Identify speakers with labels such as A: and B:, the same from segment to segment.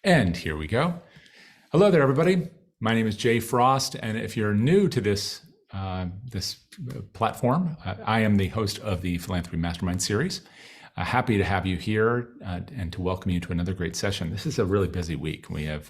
A: And here we go. Hello there, everybody. My name is Jay Frost, and if you're new to this platform, I am the host of the Philanthropy Mastermind series. Happy to have you here and to welcome you to another great session. This is a really busy week. We have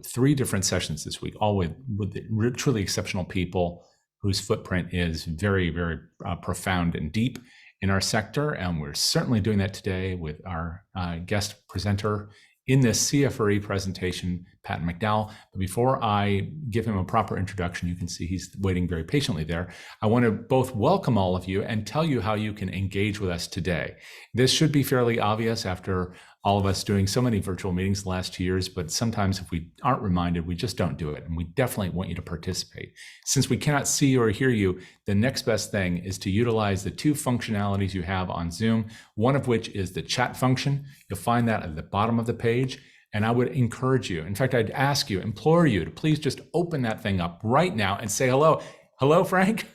A: 3 different sessions this week, all with truly exceptional people whose footprint is very, very profound and deep in our sector. And we're certainly doing that today with our guest presenter in this CFRE presentation, Patton McDowell. But before I give him a proper introduction, you can see he's waiting very patiently there. I want to both welcome all of you and tell you how you can engage with us today. This should be fairly obvious after all of us doing so many virtual meetings the last 2 years, but sometimes if we aren't reminded, we just don't do it. And we definitely want you to participate. Since we cannot see or hear you, the next best thing is to utilize the 2 functionalities you have on Zoom, one of which is the chat function. You'll find that at the bottom of the page. And I would encourage you, in fact, I'd ask you, implore you to please just open that thing up right now and say hello. Hello, Frank.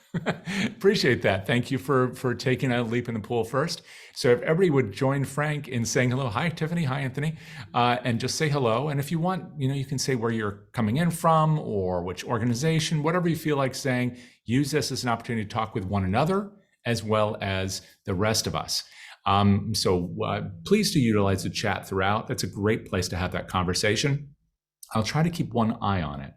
A: Appreciate that. Thank you for taking a leap in the pool first. So if everybody would join Frank in saying hello, hi, Tiffany, hi, Anthony, and just say hello. And if you want, you can say where you're coming in from or which organization, whatever you feel like saying. Use this as an opportunity to talk with one another as well as the rest of us. So please do utilize the chat throughout. That's a great place to have that conversation. I'll try to keep one eye on it.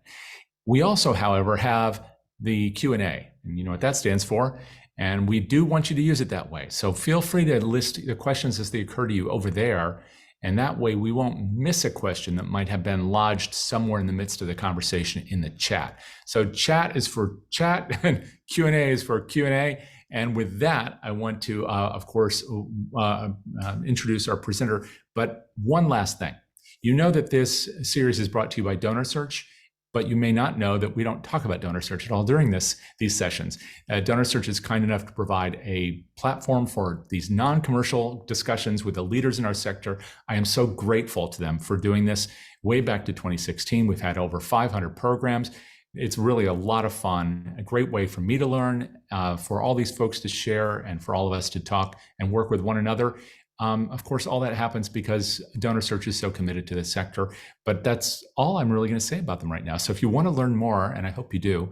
A: We also, however, have the Q&A, and you know what that stands for, and we do want you to use it that way. So feel free to list the questions as they occur to you over there, and that way we won't miss a question that might have been lodged somewhere in the midst of the conversation in the chat. So chat is for chat, and Q&A is for Q&A. And with that, I want to, of course, introduce our presenter. But one last thing. You know that this series is brought to you by DonorSearch, but you may not know that we don't talk about DonorSearch at all during these sessions. DonorSearch is kind enough to provide a platform for these non-commercial discussions with the leaders in our sector. I am so grateful to them for doing this. Way back to 2016, we've had over 500 programs. It's really a lot of fun, a great way for me to learn, for all these folks to share, and for all of us to talk and work with one another. Of course, all that happens because DonorSearch is so committed to this sector, but that's all I'm really going to say about them right now. So if you want to learn more, and I hope you do,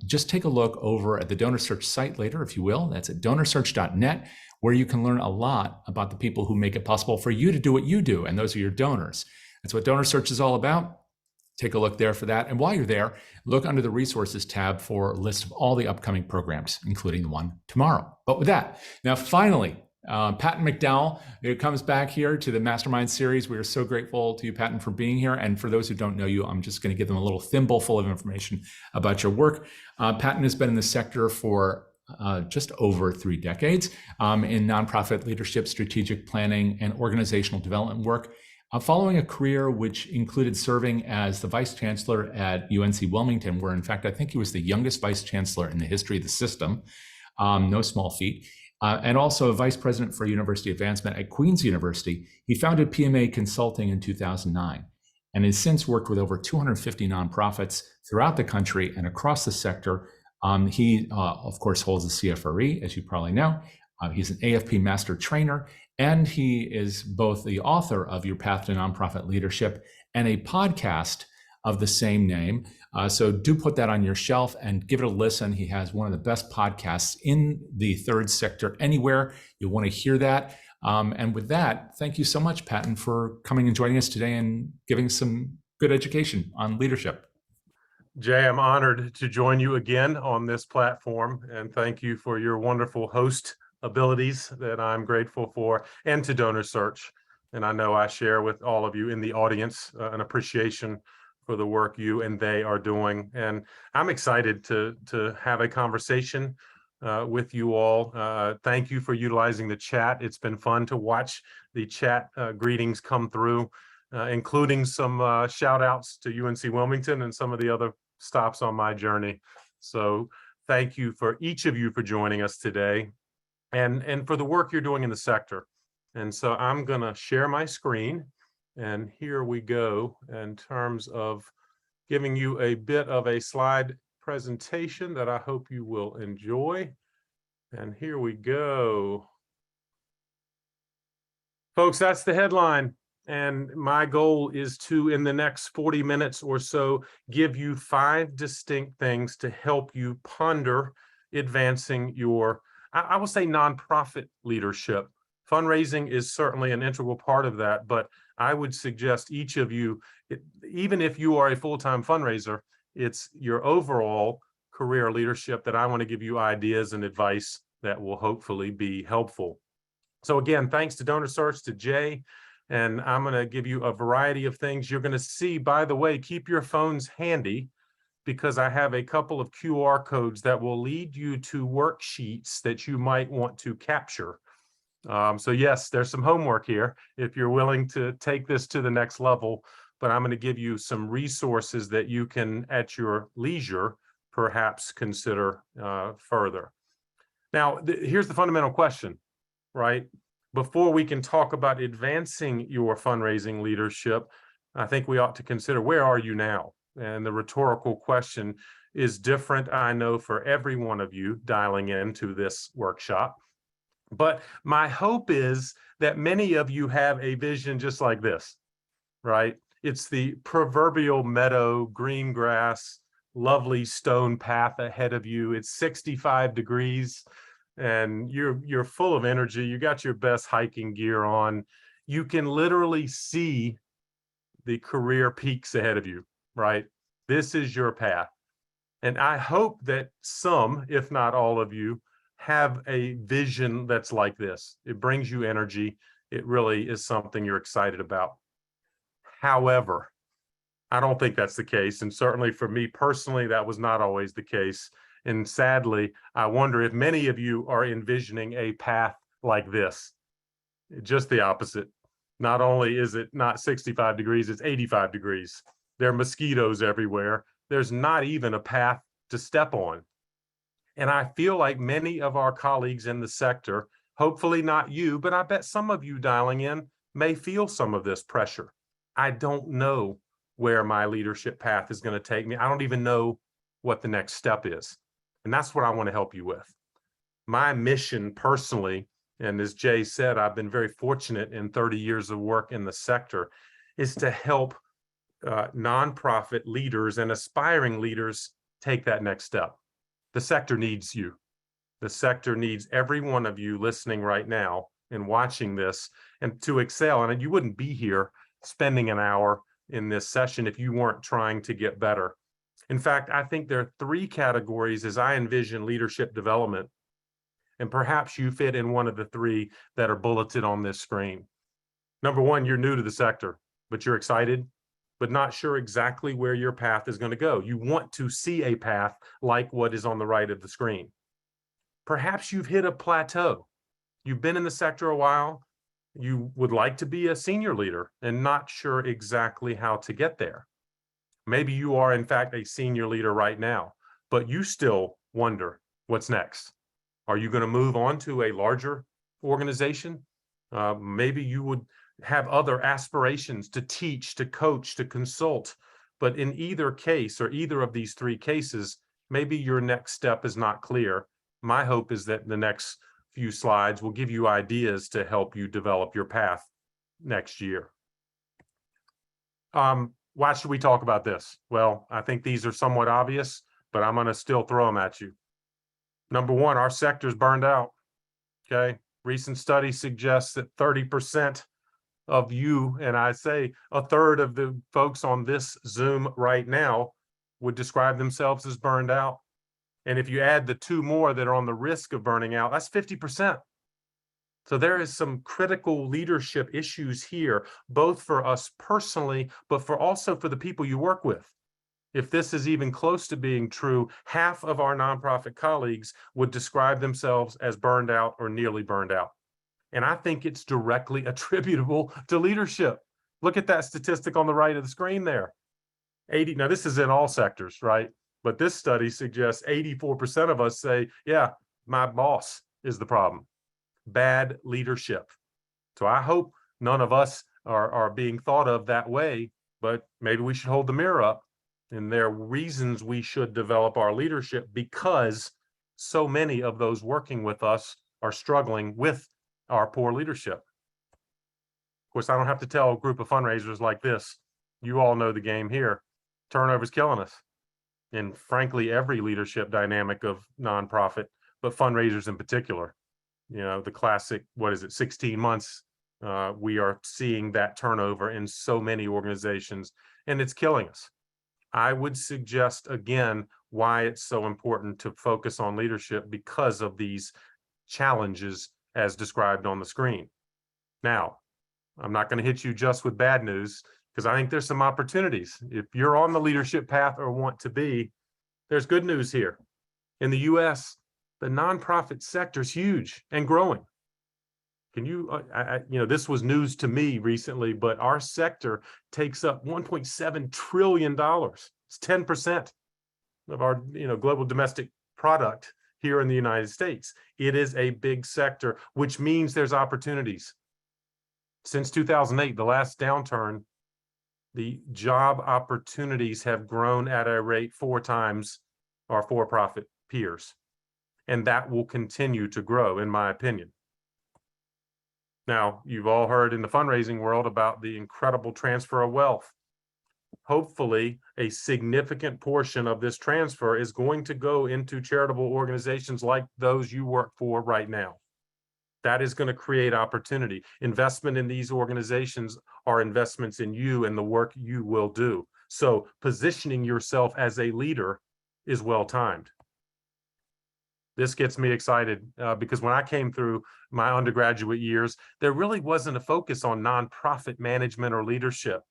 A: just take a look over at the DonorSearch site later, if you will. That's at donorsearch.net, where you can learn a lot about the people who make it possible for you to do what you do, and those are your donors. That's what DonorSearch is all about. Take a look there for that. And while you're there, look under the resources tab for a list of all the upcoming programs, including the one tomorrow. But with that, now finally, Patton McDowell comes back here to the Mastermind series. We are so grateful to you, Patton, for being here. And for those who don't know you, I'm just going to give them a little thimble full of information about your work. Patton has been in the sector for just over 3 decades in nonprofit leadership, strategic planning, and organizational development work. Following a career which included serving as the vice chancellor at UNC Wilmington, where in fact I think he was the youngest vice chancellor in the history of the system, no small feat, and also a vice president for university advancement at Queen's University. He founded PMA Consulting in 2009 and has since worked with over 250 nonprofits throughout the country and across the sector. He, of course, holds a CFRE, as you probably know. He's an AFP master trainer, and he is both the author of Your Path to Nonprofit Leadership and a podcast of the same name. So do put that on your shelf and give it a listen. He has one of the best podcasts in the third sector anywhere. You'll want to hear that. And with that, thank you so much, Patton, for coming and joining us today and giving some good education on leadership.
B: Jay, I'm honored to join you again on this platform, and thank you for your wonderful host abilities that I'm grateful for, and to DonorSearch. And I know I share with all of you in the audience an appreciation for the work you and they are doing. And I'm excited to have a conversation with you all. Thank you for utilizing the chat. It's been fun to watch the chat greetings come through, including some shout outs to UNC Wilmington and some of the other stops on my journey. So thank you for each of you for joining us today, and for the work you're doing in the sector. And so I'm going to share my screen, and here we go in terms of giving you a bit of a slide presentation that I hope you will enjoy. And here we go. Folks, that's the headline. And my goal is to, in the next 40 minutes or so, give you 5 distinct things to help you ponder advancing your, I will say, nonprofit leadership. Fundraising is certainly an integral part of that, but I would suggest each of you, even if you are a full-time fundraiser, it's your overall career leadership that I want to give you ideas and advice that will hopefully be helpful. So again, thanks to DonorSearch, to Jay, and I'm going to give you a variety of things. You're going to see, by the way, keep your phones handy, because I have a couple of QR codes that will lead you to worksheets that you might want to capture. So yes, there's some homework here if you're willing to take this to the next level, but I'm going to give you some resources that you can, at your leisure, perhaps consider further. Now, here's the fundamental question, right? Before we can talk about advancing your fundraising leadership, I think we ought to consider, where are you now? And the rhetorical question is different, I know, for every one of you dialing into this workshop. But my hope is that many of you have a vision just like this, right? It's the proverbial meadow, green grass, lovely stone path ahead of you. It's 65 degrees and you're full of energy. You got your best hiking gear on. You can literally see the career peaks ahead of you, right? This is your path. And I hope that some, if not all of you, have a vision that's like this. It brings you energy. It really is something you're excited about. However, I don't think that's the case. And certainly for me personally, that was not always the case. And sadly, I wonder if many of you are envisioning a path like this. Just the opposite. Not only is it not 65 degrees, it's 85 degrees. There are mosquitoes everywhere. There's not even a path to step on. And I feel like many of our colleagues in the sector, hopefully not you, but I bet some of you dialing in may feel some of this pressure. I don't know where my leadership path is going to take me. I don't even know what the next step is. And that's what I want to help you with. My mission personally, and as Jay said, I've been very fortunate in 30 years of work in the sector, is to help nonprofit leaders and aspiring leaders take that next step. The sector needs you. The sector needs every one of you listening right now and watching this, and to excel. And you wouldn't be here spending an hour in this session if you weren't trying to get better. In fact, I think there are 3 categories as I envision leadership development, and perhaps you fit in one of the 3 that are bulleted on this screen. Number 1, you're new to the sector, but you're excited, but not sure exactly where your path is going to go. You want to see a path like what is on the right of the screen. Perhaps you've hit a plateau. You've been in the sector a while. You would like to be a senior leader and not sure exactly how to get there. Maybe you are, in fact, a senior leader right now, but you still wonder what's next. Are you going to move on to a larger organization? Maybe you would have other aspirations to teach, to coach, to consult. But in either case, or either of these 3 cases, maybe your next step is not clear. My hope is that the next few slides will give you ideas to help you develop your path next year. Why should we talk about this? Well, I think these are somewhat obvious, but I'm going to still throw them at you. Number 1, our sector's burned out. Okay. Recent study suggests that 30% of you, and I say a third of the folks on this Zoom right now, would describe themselves as burned out. And if you add the 2 more that are on the risk of burning out, that's 50%. So there is some critical leadership issues here, both for us personally, but also for the people you work with. If this is even close to being true, half of our nonprofit colleagues would describe themselves as burned out or nearly burned out. And I think it's directly attributable to leadership. Look at that statistic on the right of the screen there. Now this is in all sectors, right? But this study suggests 84% of us say, yeah, my boss is the problem. Bad leadership. So I hope none of us are being thought of that way, but maybe we should hold the mirror up. And there are reasons we should develop our leadership, because so many of those working with us are struggling with our poor leadership. course, I don't have to tell a group of fundraisers like this. You all know the game here. Turnover's killing us. And frankly, every leadership dynamic of nonprofit, but fundraisers in particular. You know, the classic, 16 months, we are seeing that turnover in so many organizations, and it's killing us. I would suggest, again, why it's so important to focus on leadership because of these challenges as described on the screen. Now, I'm not going to hit you just with bad news, because I think there's some opportunities. If you're on the leadership path or want to be, there's good news here. In the US, the nonprofit sector is huge and growing. Can you, this was news to me recently, but our sector takes up $1.7 trillion. It's 10% of our, global domestic product here in the United States. It is a big sector, which means there's opportunities. Since 2008, the last downturn, the job opportunities have grown at a rate 4 times our for-profit peers. And that will continue to grow, in my opinion. Now, you've all heard in the fundraising world about the incredible transfer of wealth. Hopefully, a significant portion of this transfer is going to go into charitable organizations like those you work for right now. That is going to create opportunity. Investment in these organizations are investments in you and the work you will do. So positioning yourself as a leader is well timed. This gets me excited because when I came through my undergraduate years, there really wasn't a focus on nonprofit management or leadership.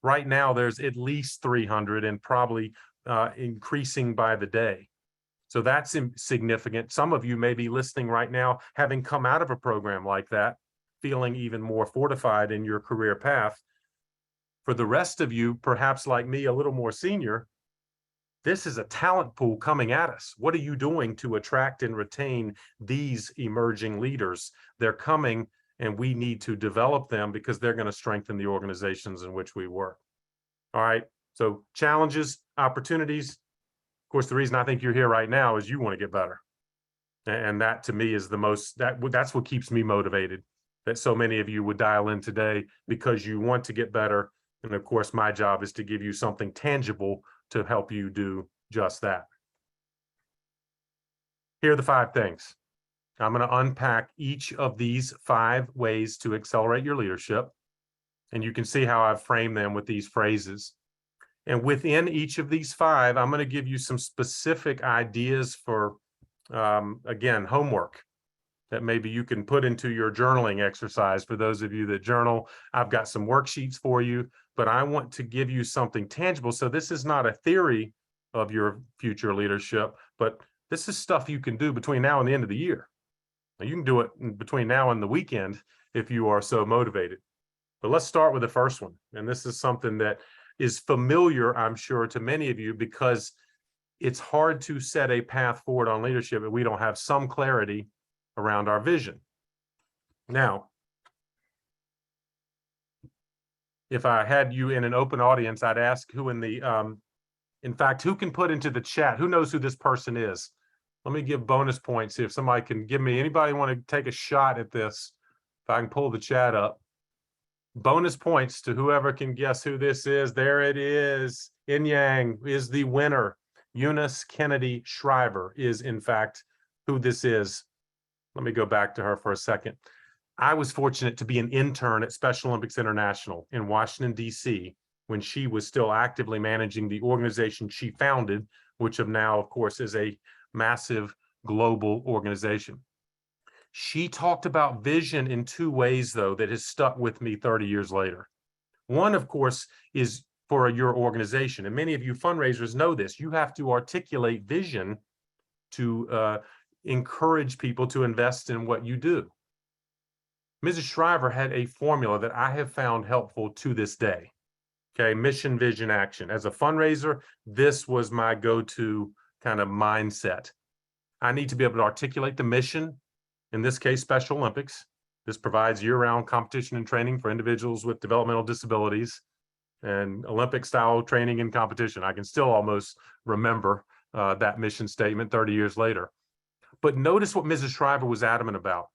B: Right now, there's at least 300 and probably increasing by the day. So that's significant. Some of you may be listening right now, having come out of a program like that, feeling even more fortified in your career path. For the rest of you, perhaps like me, a little more senior, this is a talent pool coming at us. What are you doing to attract and retain these emerging leaders? They're coming, and we need to develop them because they're going to strengthen the organizations in which we work. All right, so challenges, opportunities. Of course, the reason I think you're here right now is you want to get better. And that to me is the most, that's what keeps me motivated, that so many of you would dial in today because you want to get better. And of course, my job is to give you something tangible to help you do just that. Here are the 5 things. I'm going to unpack each of these 5 ways to accelerate your leadership. And you can see how I've framed them with these phrases. And within each of these 5, I'm going to give you some specific ideas for, again, homework that maybe you can put into your journaling exercise. For those of you that journal, I've got some worksheets for you, but I want to give you something tangible. So this is not a theory of your future leadership, but this is stuff you can do between now and the end of the year. Now, you can do it between now and the weekend if you are so motivated. But let's start with the first one. And this is something that is familiar, I'm sure, to many of you because it's hard to set a path forward on leadership if we don't have some clarity around our vision. Now, if I had you in an open audience, I'd ask who in fact, who can put into the chat, who knows who this person is? Let me give bonus points if somebody can give me, anybody want to take a shot at this? If I can pull the chat up. Bonus points to whoever can guess who this is. There it is. Yin Yang is the winner. Eunice Kennedy Shriver is, in fact, who this is. Let me go back to her for a second. I was fortunate to be an intern at Special Olympics International in Washington, D.C., when she was still actively managing the organization she founded, which of now, of course, is a massive global organization. She talked about vision in 2 ways, though, that has stuck with me 30 years later. One, of course, is for your organization. And many of you fundraisers know this. You have to articulate vision to encourage people to invest in what you do. Mrs. Shriver had a formula that I have found helpful to this day. Okay, mission, vision, action. As a fundraiser, this was my go-to kind of mindset. I need to be able to articulate the mission, in this case, Special Olympics. This provides year-round competition and training for individuals with developmental disabilities and Olympic-style training and competition. I can still almost remember that mission statement 30 years later. But notice what Mrs. Shriver was adamant about.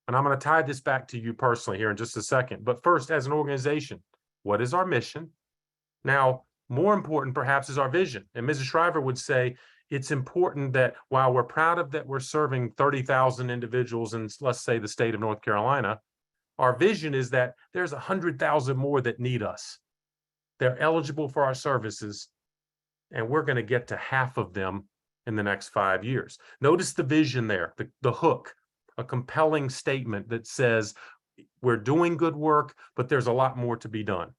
B: And I'm going to tie this back to you personally here in just a second. But first, as an organization, what is our mission? Now, more important perhaps is our vision. And Mrs. Shriver would say it's important that while we're proud of that we're serving 30,000 individuals in, let's say, the state of North Carolina, our vision is that there's 100,000 more that need us. They're eligible for our services, and we're going to get to half of them in the next 5 years. Notice the vision there, the hook, a compelling statement that says we're doing good work, but there's a lot more to be done.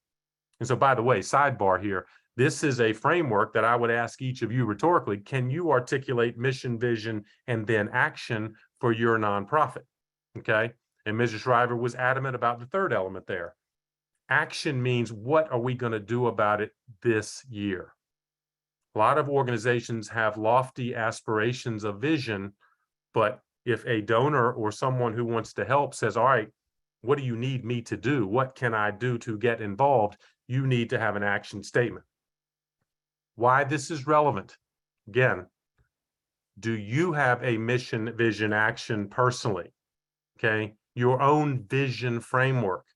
B: And so, by the way, sidebar here, this is a framework that I would ask each of you rhetorically, can you articulate mission, vision, and then action for your nonprofit? Okay. And Mrs. Shriver was adamant about the third element there. Action means, what are we going to do about it this year? A lot of organizations have lofty aspirations of vision, but if a donor or someone who wants to help says, all right, what do you need me to do? What can I do to get involved? You need to have an action statement. Why this is relevant? Again, do you have a mission, vision, action personally? Okay, your own vision framework.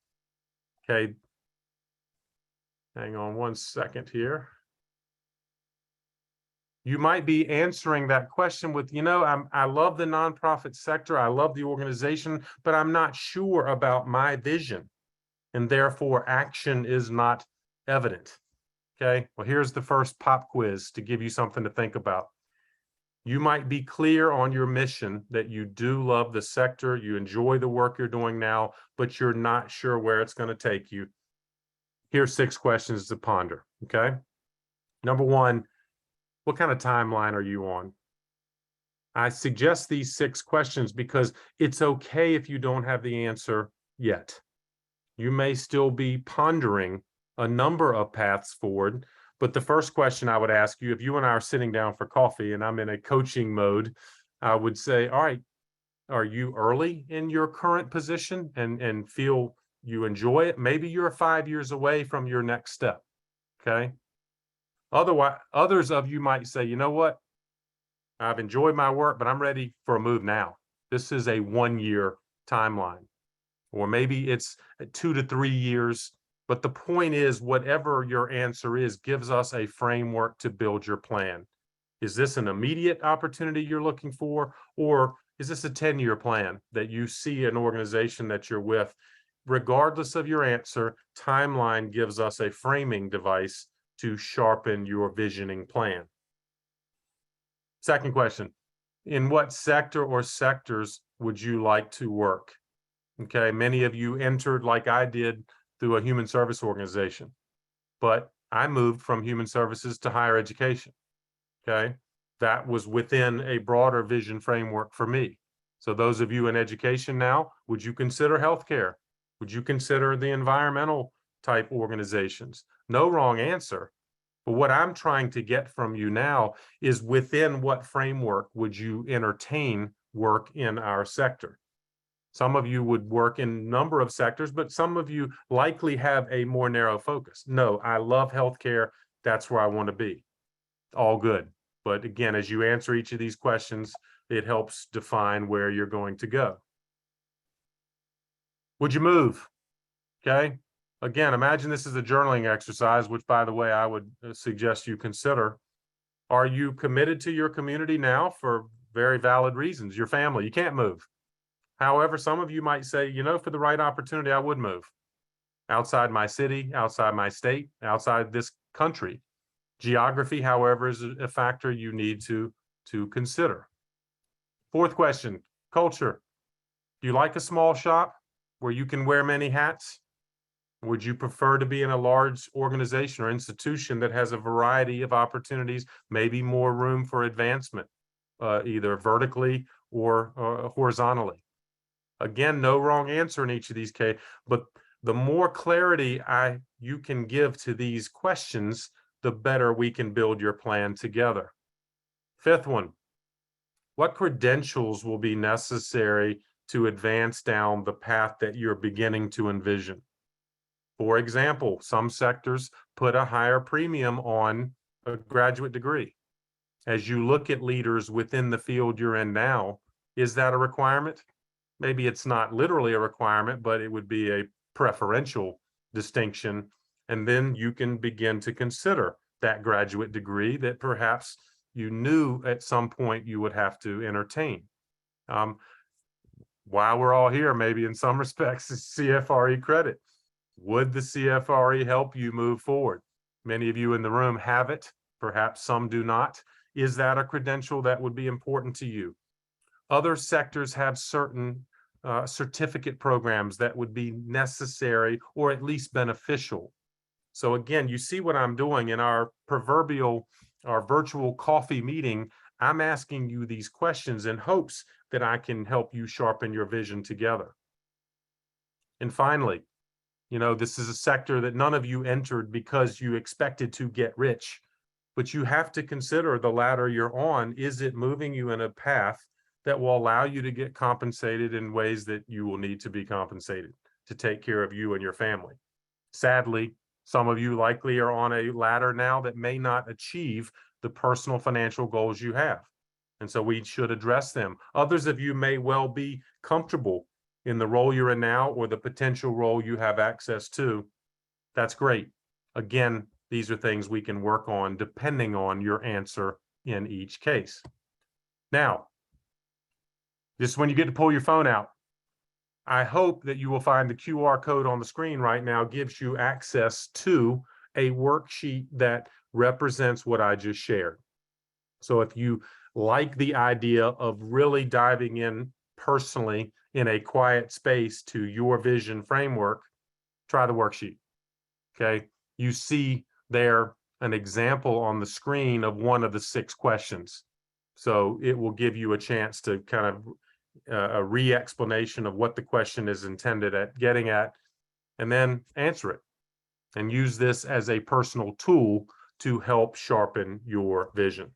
B: Okay, hang on one second here. You might be answering that question with, I love the nonprofit sector, I love the organization, but I'm not sure about my vision, and therefore action is not evident. Okay, well, here's the first pop quiz to give you something to think about. You might be clear on your mission that you do love the sector, you enjoy the work you're doing now, but you're not sure where it's going to take you. Here's 6 questions to ponder, okay? Number 1, what kind of timeline are you on? I suggest these 6 questions because it's okay if you don't have the answer yet. You may still be pondering a number of paths forward, but the first question I would ask you, if you and I are sitting down for coffee and I'm in a coaching mode, I would say, all right, are you early in your current position and feel you enjoy it? Maybe you're 5 years away from your next step, okay? Otherwise, others of you might say, you know what? I've enjoyed my work, but I'm ready for a move now. This is a 1-year timeline, or maybe it's 2 to 3 years. But the point is, whatever your answer is, gives us a framework to build your plan. Is this an immediate opportunity you're looking for, or is this a 10-year plan that you see an organization that you're with? Regardless of your answer, timeline gives us a framing device to sharpen your visioning plan. Second question, in what sector or sectors would you like to work? Okay, many of you entered, like I did, through a human service organization, but I moved from human services to higher education. Okay, that was within a broader vision framework for me. So those of you in education now, would you consider healthcare? Would you consider the environmental type organizations? No wrong answer. But what I'm trying to get from you now is, within what framework would you entertain work in our sector? Some of you would work in a number of sectors, but some of you likely have a more narrow focus. No, I love healthcare. That's where I want to be. All good. But again, as you answer each of these questions, it helps define where you're going to go. Would you move? Okay. Again, imagine this is a journaling exercise, which, by the way, I would suggest you consider. Are you committed to your community now for very valid reasons? Your family, you can't move. However, some of you might say, for the right opportunity, I would move outside my city, outside my state, outside this country. Geography, however, is a factor you need to consider. Fourth question, culture. Do you like a small shop where you can wear many hats? Would you prefer to be in a large organization or institution that has a variety of opportunities, maybe more room for advancement, either vertically or horizontally? Again, no wrong answer in each of these cases, but the more clarity you can give to these questions, the better we can build your plan together. Fifth one, what credentials will be necessary to advance down the path that you're beginning to envision? For example, some sectors put a higher premium on a graduate degree. As you look at leaders within the field you're in now, is that a requirement? maybe it's not literally a requirement, but it would be a preferential distinction. And then you can begin to consider that graduate degree that perhaps you knew at some point you would have to entertain. While we're all here, maybe in some respects, is CFRE credit. Would the CFRE help you move forward? Many of you in the room have it, perhaps some do not. Is that a credential that would be important to you? Other sectors have certain certificate programs that would be necessary or at least beneficial. So again, you see what I'm doing in our virtual coffee meeting. I'm asking you these questions in hopes that I can help you sharpen your vision together. And finally, this is a sector that none of you entered because you expected to get rich, but you have to consider the ladder you're on. Is it moving you in a path that will allow you to get compensated in ways that you will need to be compensated to take care of you and your family? Sadly, some of you likely are on a ladder now that may not achieve the personal financial goals you have. And so we should address them. Others of you may well be comfortable in the role you're in now or the potential role you have access to. That's great. Again, these are things we can work on depending on your answer in each case. Now, this is when you get to pull your phone out. I hope that you will find the QR code on the screen right now gives you access to a worksheet that represents what I just shared. So if you like the idea of really diving in personally in a quiet space to your vision framework, try the worksheet. Okay. You see there an example on the screen of one of the 6 questions. So it will give you a chance to kind of a re-explanation of what the question is intended at getting at, and then answer it and use this as a personal tool to help sharpen your vision.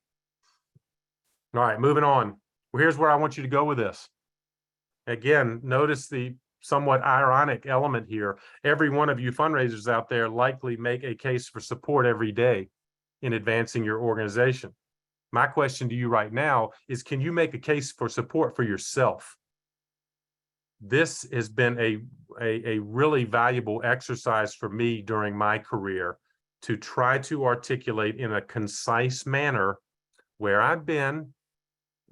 B: All right, moving on. Well, here's where I want you to go with this. Again, notice the somewhat ironic element here. Every one of you fundraisers out there likely make a case for support every day in advancing your organization. My question to you right now is, can you make a case for support for yourself? This has been a really valuable exercise for me during my career to try to articulate in a concise manner where I've been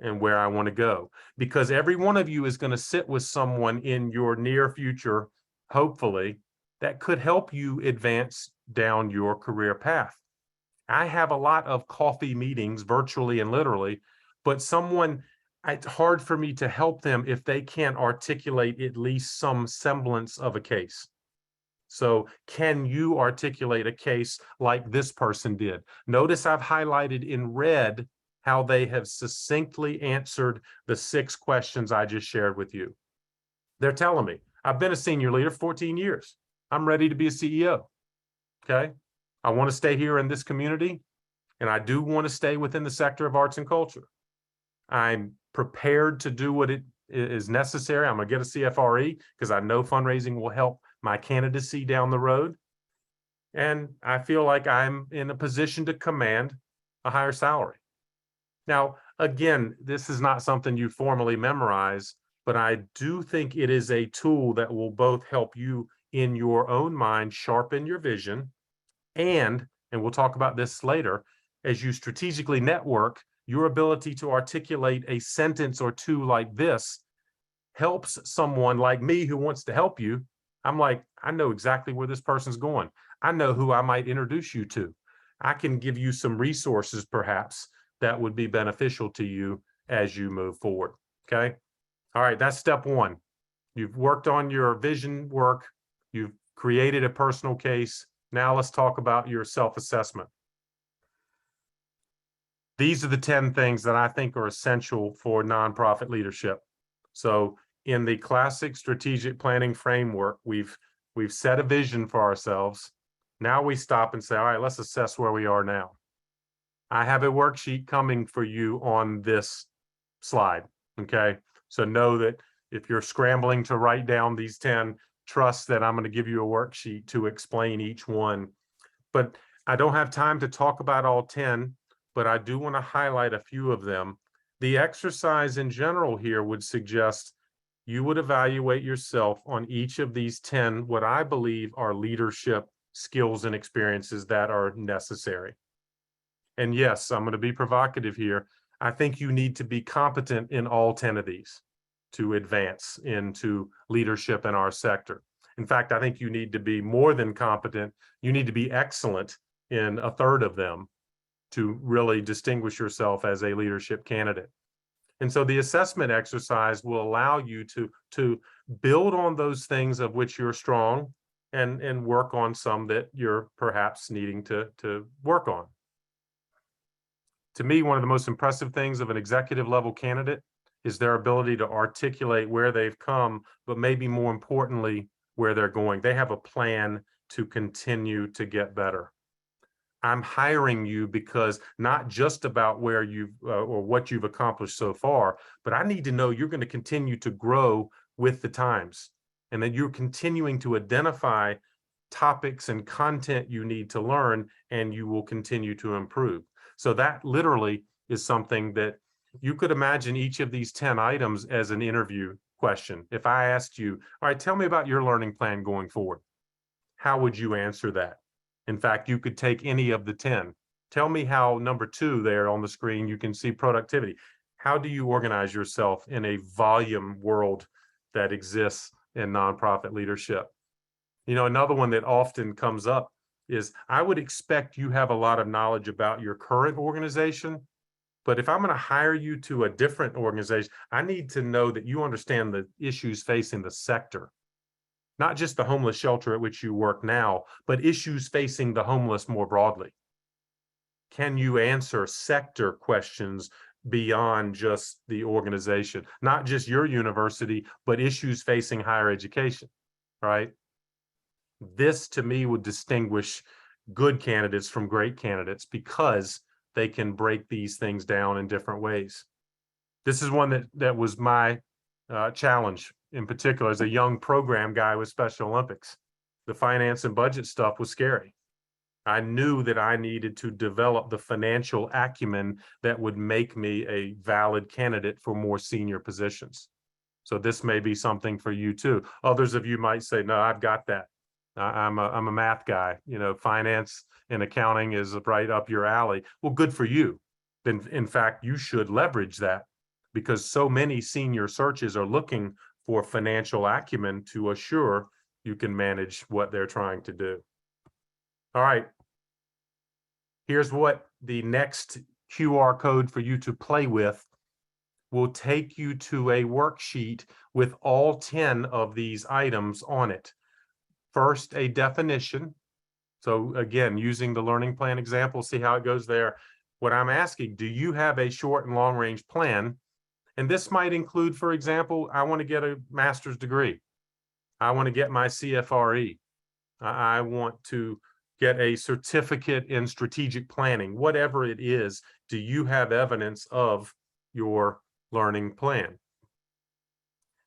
B: and where I want to go. Because every one of you is going to sit with someone in your near future, hopefully, that could help you advance down your career path. I have a lot of coffee meetings, virtually and literally, but it's hard for me to help them if they can't articulate at least some semblance of a case. So can you articulate a case like this person did? Notice I've highlighted in red how they have succinctly answered the 6 questions I just shared with you. They're telling me, I've been a senior leader 14 years. I'm ready to be a CEO. Okay. I want to stay here in this community, and I do want to stay within the sector of arts and culture. I'm prepared to do what it is necessary. I'm going to get a CFRE because I know fundraising will help my candidacy down the road. And I feel like I'm in a position to command a higher salary. Now, again, this is not something you formally memorize, but I do think it is a tool that will both help you in your own mind sharpen your vision, and we'll talk about this later, as you strategically network, your ability to articulate a sentence or two like this helps someone like me who wants to help you. I'm like, I know exactly where this person's going. I know who I might introduce you to. I can give you some resources perhaps that would be beneficial to you as you move forward. Okay. All right. That's step 1. You've worked on your vision work. You've created a personal case. Now let's talk about your self-assessment. These are the 10 things that I think are essential for nonprofit leadership. So in the classic strategic planning framework, we've set a vision for ourselves. Now we stop and say, all right, let's assess where we are now. I have a worksheet coming for you on this slide. Okay. So know that if you're scrambling to write down these 10, trust that I'm going to give you a worksheet to explain each one. But I don't have time to talk about all 10, but I do want to highlight a few of them. The exercise in general here would suggest you would evaluate yourself on each of these 10, what I believe are leadership skills and experiences that are necessary. And yes, I'm going to be provocative here. I think you need to be competent in all 10 of these to advance into leadership in our sector. In fact, I think you need to be more than competent. You need to be excellent in a third of them to really distinguish yourself as a leadership candidate. And so the assessment exercise will allow you to build on those things of which you're strong and work on some that you're perhaps needing to work on. To me, one of the most impressive things of an executive level candidate is their ability to articulate where they've come, but maybe more importantly, where they're going. They have a plan to continue to get better. I'm hiring you because not just about where you've or what you've accomplished so far, but I need to know you're going to continue to grow with the times and that you're continuing to identify topics and content you need to learn, and you will continue to improve. So that literally is something that you could imagine each of these 10 items as an interview question. If I asked you, all right, tell me about your learning plan going forward, how would you answer that? In fact, you could take any of the 10. Tell me how number 2 there on the screen, you can see productivity. How do you organize yourself in a volume world that exists in nonprofit leadership? You know, another one that often comes up is I would expect you have a lot of knowledge about your current organization, but if I'm going to hire you to a different organization, I need to know that you understand the issues facing the sector, not just the homeless shelter at which you work now, but issues facing the homeless more broadly. Can you answer sector questions beyond just the organization, not just your university, but issues facing higher education, right? This to me would distinguish good candidates from great candidates because they can break these things down in different ways. This is one that was my challenge in particular as a young program guy with Special Olympics. The finance and budget stuff was scary. I knew that I needed to develop the financial acumen that would make me a valid candidate for more senior positions. So this may be something for you too. Others of you might say, no, I've got that. I'm a math guy. You know, finance and accounting is right up your alley. Well, good for you. Then, in fact, you should leverage that because so many senior searches are looking for financial acumen to assure you can manage what they're trying to do. All right. Here's what the next QR code for you to play with will take you to a worksheet with all 10 of these items on it. First, a definition. So again, using the learning plan example, see how it goes there. What I'm asking, do you have a short and long range plan? And this might include, for example, I want to get a master's degree. I want to get my CFRE. I want to get a certificate in strategic planning. Whatever it is, do you have evidence of your learning plan?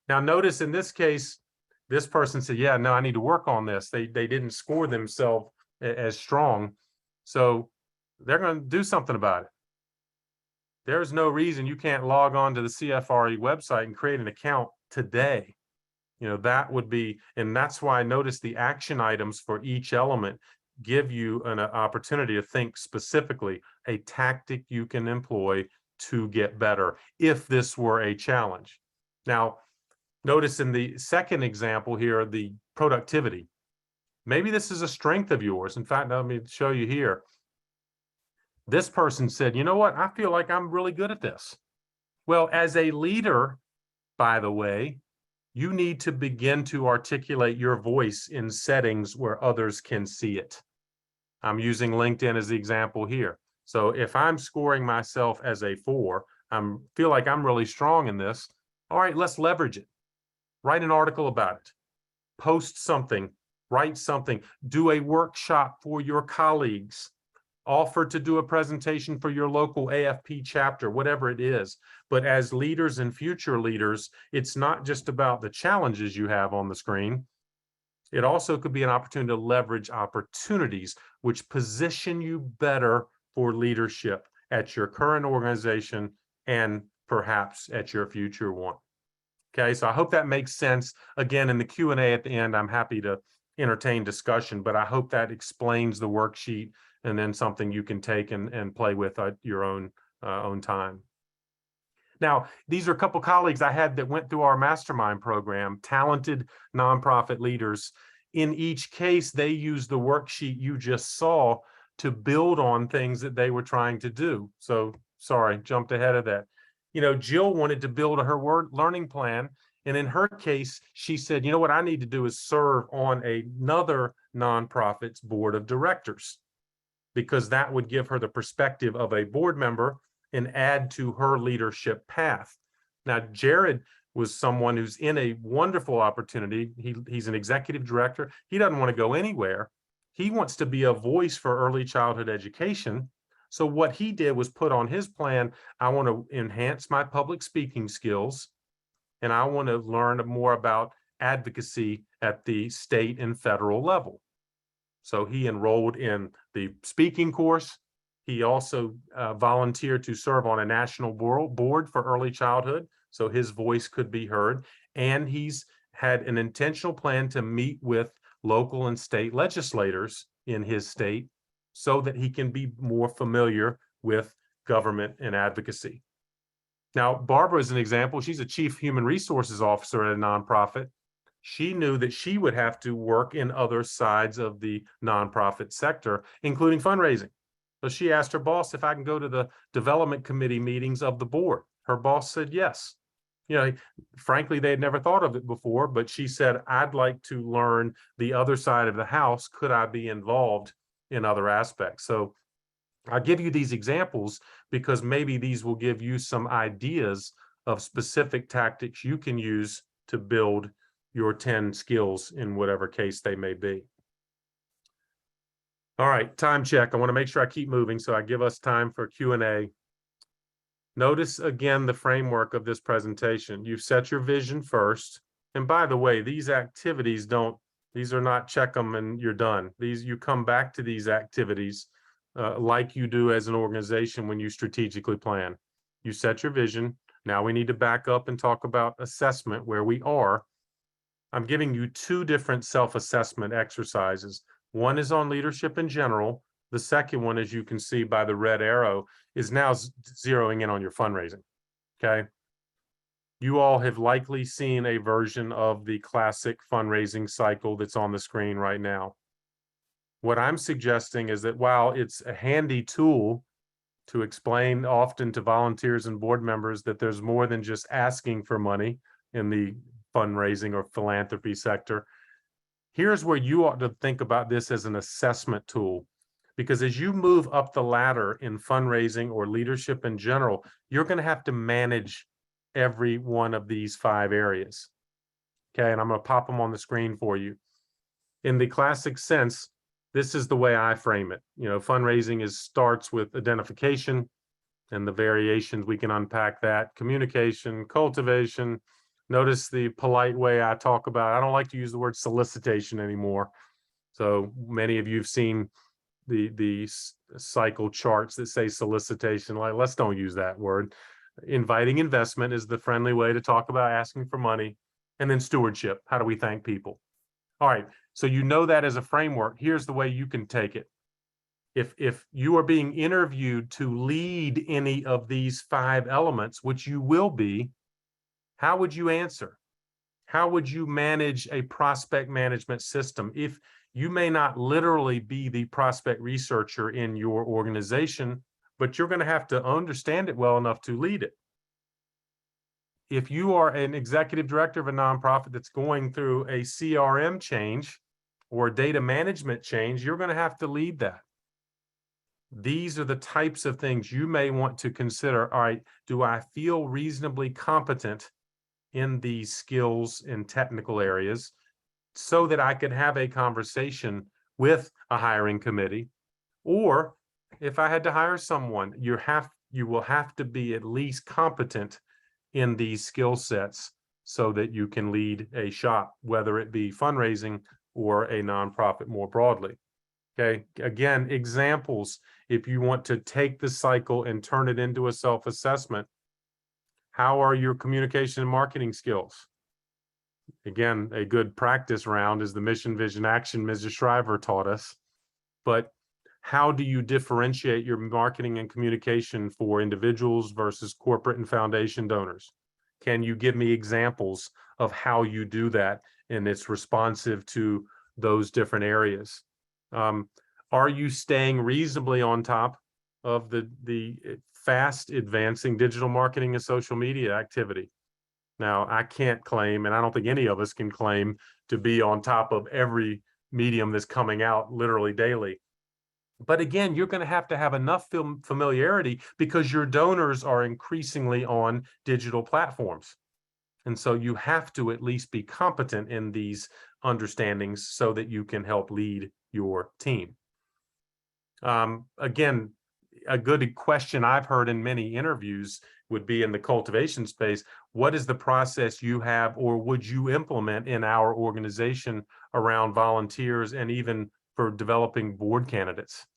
B: Now, notice in this case, this person said, yeah, no, I need to work on this. They didn't score themselves as strong. So they're going to do something about it. There's no reason you can't log on to the CFRE website and create an account today. You know, that would be, and that's why I notice the action items for each element give you an opportunity to think specifically a tactic you can employ to get better if this were a challenge. Now, notice in the second example here, the productivity. Maybe this is a strength of yours. In fact, let me show you here. This person said, you know what? I feel like I'm really good at this. Well, as a leader, by the way, you need to begin to articulate your voice in settings where others can see it. I'm using LinkedIn as the example here. So if I'm scoring myself as a 4, I feel like I'm really strong in this. All right, let's leverage it. Write an article about it. Post something. Write something. Do a workshop for your colleagues. Offer to do a presentation for your local AFP chapter, whatever it is. But as leaders and future leaders, it's not just about the challenges you have on the screen. It also could be an opportunity to leverage opportunities which position you better for leadership at your current organization and perhaps at your future one. Okay, so I hope that makes sense. Again, in the Q&A at the end, I'm happy to entertain discussion, but I hope that explains the worksheet and then something you can take and play with at your own time. Now, these are a couple colleagues I had that went through our Mastermind program, talented nonprofit leaders. In each case, they used the worksheet you just saw to build on things that they were trying to do. So, sorry, jumped ahead of that. You know, Jill wanted to build her learning plan. And in her case, she said, you know what I need to do is serve on another nonprofit's board of directors, because that would give her the perspective of a board member and add to her leadership path. Now, Jared was someone who's in a wonderful opportunity. He's an executive director. He doesn't want to go anywhere. He wants to be a voice for early childhood education. So what he did was put on his plan, I want to enhance my public speaking skills, and I want to learn more about advocacy at the state and federal level. So he enrolled in the speaking course. He also volunteered to serve on a national board for early childhood, so his voice could be heard. And he's had an intentional plan to meet with local and state legislators in his state so that he can be more familiar with government and advocacy. Now, Barbara is an example. She's a chief human resources officer at a nonprofit. She knew that she would have to work in other sides of the nonprofit sector, including fundraising. So she asked her boss if I can go to the development committee meetings of the board. Her boss said yes. You know, frankly, they had never thought of it before, but she said, I'd like to learn the other side of the house. Could I be involved in other aspects? So I'll give you these examples because maybe these will give you some ideas of specific tactics you can use to build your 10 skills in whatever case they may be. All right, time check. I want to make sure I keep moving, so I give us time for Q&A. Notice again the framework of this presentation. You've set your vision first. And by the way, these activities these are not check them and you're done. You come back to these activities like you do as an organization when you strategically plan. You set your vision. Now we need to back up and talk about assessment, where we are. I'm giving you two different self-assessment exercises. One is on leadership in general. The second one, as you can see by the red arrow, is now zeroing in on your fundraising, okay? You all have likely seen a version of the classic fundraising cycle that's on the screen right now. What I'm suggesting is that while it's a handy tool to explain often to volunteers and board members that there's more than just asking for money in the fundraising or philanthropy sector, here's where you ought to think about this as an assessment tool. Because as you move up the ladder in fundraising or leadership in general, you're going to have to manage every one of these 5 areas. Okay, and I'm going to pop them on the screen for you. In the classic sense, this is the way I frame it. You know, fundraising starts with identification, and the variations, we can unpack that. Communication, cultivation. Notice the polite way I talk about it. I don't like to use the word solicitation anymore. So many of you have seen the cycle charts that say solicitation. Like, let's don't use that word. Inviting investment is the friendly way to talk about asking for money. And then stewardship. How do we thank people? All right. So you know that as a framework. Here's the way you can take it. If you are being interviewed to lead any of these 5 elements, which you will be, how would you answer? How would you manage a prospect management system? If you may not literally be the prospect researcher in your organization, but you're going to have to understand it well enough to lead it. If you are an executive director of a nonprofit that's going through a CRM change or data management change, you're going to have to lead that. These are the types of things you may want to consider. All right, do I feel reasonably competent in these skills and technical areas so that I could have a conversation with a hiring committee? Or if I had to hire someone, you will have to be at least competent in these skill sets so that you can lead a shop, whether it be fundraising or a nonprofit more broadly. Okay, again, examples, if you want to take the cycle and turn it into a self-assessment, How are your communication and marketing skills? Again, a good practice round is the mission, vision, action Mrs. Shriver taught us. But how do you differentiate your marketing and communication for individuals versus corporate and foundation donors? Can you give me examples of how you do that and it's responsive to those different areas? Are you staying reasonably on top of the fast advancing digital marketing and social media activity? Now, I can't claim, and I don't think any of us can claim, to be on top of every medium that's coming out literally daily. But again, you're going to have enough familiarity because your donors are increasingly on digital platforms. And so you have to at least be competent in these understandings so that you can help lead your team. Again, a good question I've heard in many interviews would be in the cultivation space. What is the process you have or would you implement in our organization around volunteers and even for developing board candidates?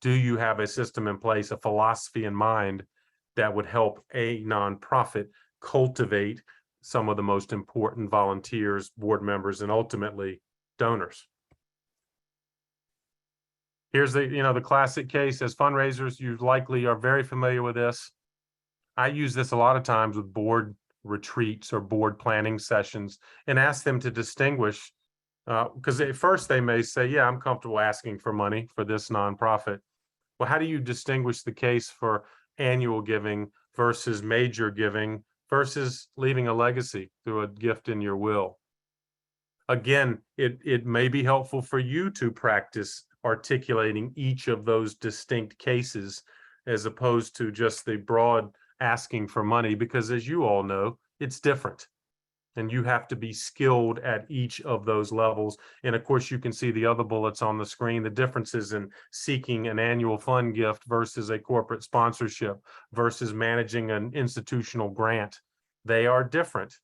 B: Do you have a system in place, a philosophy in mind that would help a nonprofit cultivate some of the most important volunteers, board members, and ultimately donors? Here's the classic case. As fundraisers, you likely are very familiar with this. I use this a lot of times with board retreats or board planning sessions and ask them to distinguish, because at first they may say, yeah, I'm comfortable asking for money for this nonprofit. Well, how do you distinguish the case for annual giving versus major giving versus leaving a legacy through a gift in your will? Again, it may be helpful for you to practice articulating each of those distinct cases as opposed to just the broad asking for money, because as you all know, it's different. And you have to be skilled at each of those levels. And of course, you can see the other bullets on the screen, the differences in seeking an annual fund gift versus a corporate sponsorship versus managing an institutional grant. They are different.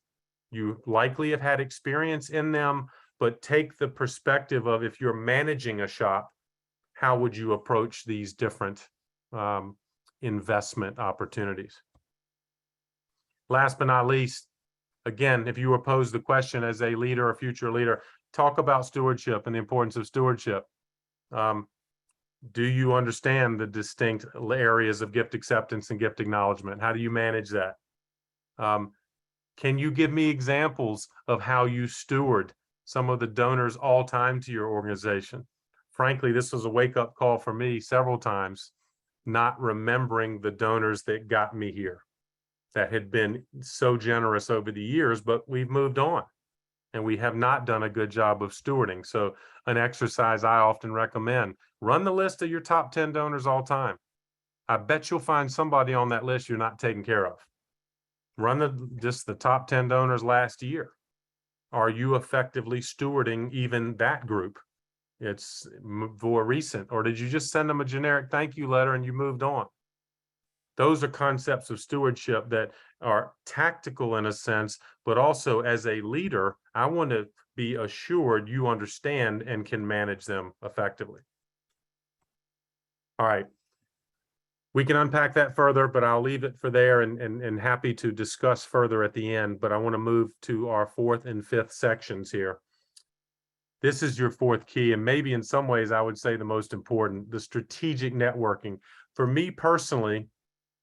B: You likely have had experience in them, but take the perspective of if you're managing a shop, how would you approach these different investment opportunities? Last but not least, again, if you were posed the question as a leader or future leader, talk about stewardship and the importance of stewardship. Do you understand the distinct areas of gift acceptance and gift acknowledgement? How do you manage that? Can you give me examples of how you steward some of the donors all time to your organization? Frankly, this was a wake-up call for me several times, not remembering the donors that got me here, that had been so generous over the years, but we've moved on and we have not done a good job of stewarding. So an exercise I often recommend, run the list of your top 10 donors all time. I bet you'll find somebody on that list you're not taking care of. Run just the top 10 donors last year. Are you effectively stewarding even that group? It's more recent. Or did you just send them a generic thank you letter and you moved on? Those are concepts of stewardship that are tactical in a sense, but also as a leader, I want to be assured you understand and can manage them effectively. All right. We can unpack that further, but I'll leave it for there and happy to discuss further at the end. But I want to move to our fourth and fifth sections here. This is your fourth key, and maybe in some ways I would say the most important, the strategic networking. For me personally,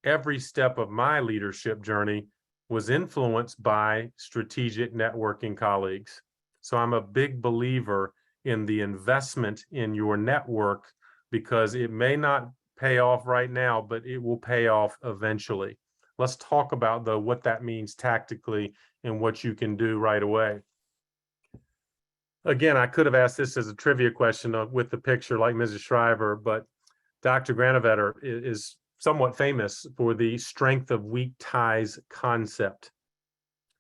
B: every step of my leadership journey was influenced by strategic networking colleagues. So I'm a big believer in the investment in your network because it may not pay off right now, but it will pay off eventually. Let's talk about, though, what that means tactically and what you can do right away. Again, I could have asked this as a trivia question with the picture like Mrs. Shriver, but Dr. Granovetter is somewhat famous for the strength of weak ties concept.